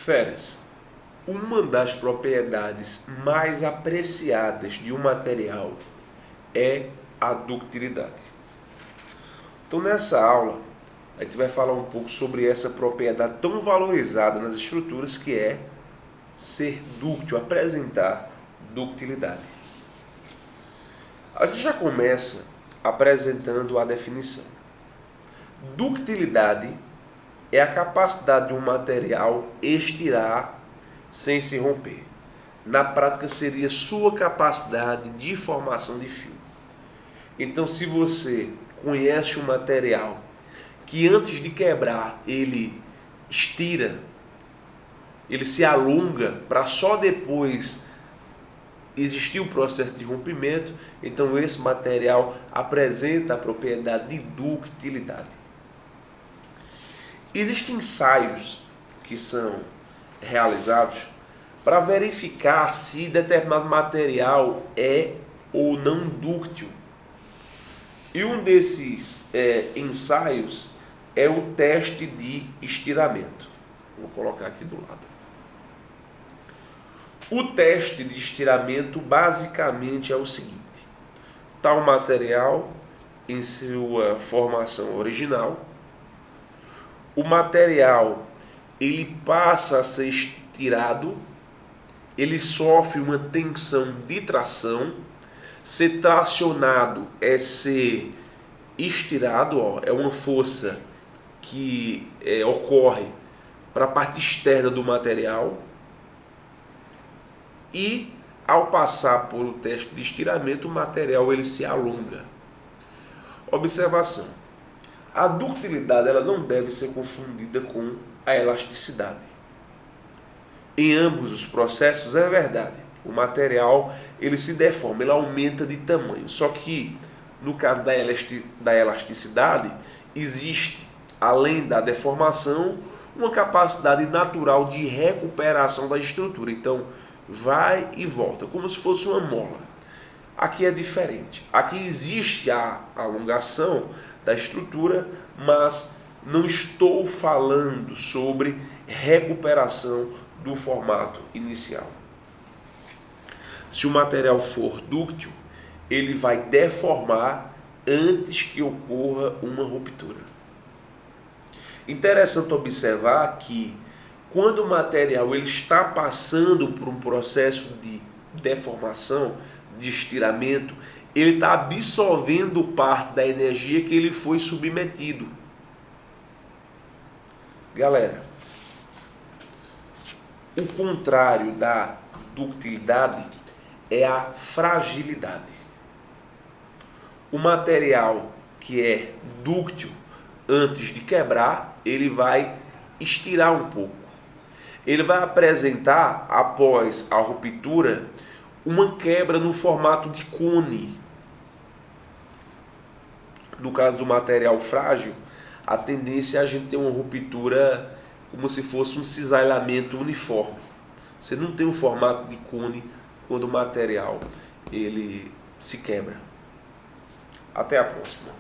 Feras, uma das propriedades mais apreciadas de um material é a ductilidade. Então nessa aula a gente vai falar um pouco sobre essa propriedade tão valorizada nas estruturas, que é ser dúctil, apresentar ductilidade. A gente já começa apresentando a definição. Ductilidade é a capacidade de um material estirar sem se romper. Na prática seria sua capacidade de formação de fio. Então, se você conhece um material que antes de quebrar ele estira, ele se alonga para só depois existir o processo de rompimento, então esse material apresenta a propriedade de ductilidade. Existem ensaios que são realizados para verificar se determinado material é ou não dúctil. E um desses ensaios é o teste de estiramento. Vou colocar aqui do lado. O teste de estiramento basicamente é o seguinte: tal material em sua formação original, o material ele passa a ser estirado, ele sofre uma tensão de tração. Ser tracionado é ser estirado, é uma força que ocorre para a parte externa do material, e ao passar por o teste de estiramento, o material ele se alonga. Observação: a ductilidade ela não deve ser confundida com a elasticidade. Em ambos os processos é verdade, o material ele se deforma, ele aumenta de tamanho. Só que no caso da elasticidade, existe, além da deformação, uma capacidade natural de recuperação da estrutura. Então vai e volta, como se fosse uma mola. Aqui é diferente. Aqui existe a alongação da estrutura, mas não estou falando sobre recuperação do formato inicial. Se o material for dúctil, ele vai deformar antes que ocorra uma ruptura. Interessante observar que quando o material ele está passando por um processo de deformação, de estiramento, ele está absorvendo parte da energia que ele foi submetido. Galera, o contrário da ductilidade é a fragilidade. O material que é dúctil, antes de quebrar, ele vai estirar um pouco. Ele vai apresentar, após a ruptura, uma quebra no formato de cone. No caso do material frágil, a tendência é a gente ter uma ruptura como se fosse um cisalhamento uniforme. Você não tem um formato de cone quando o material ele se quebra. Até a próxima.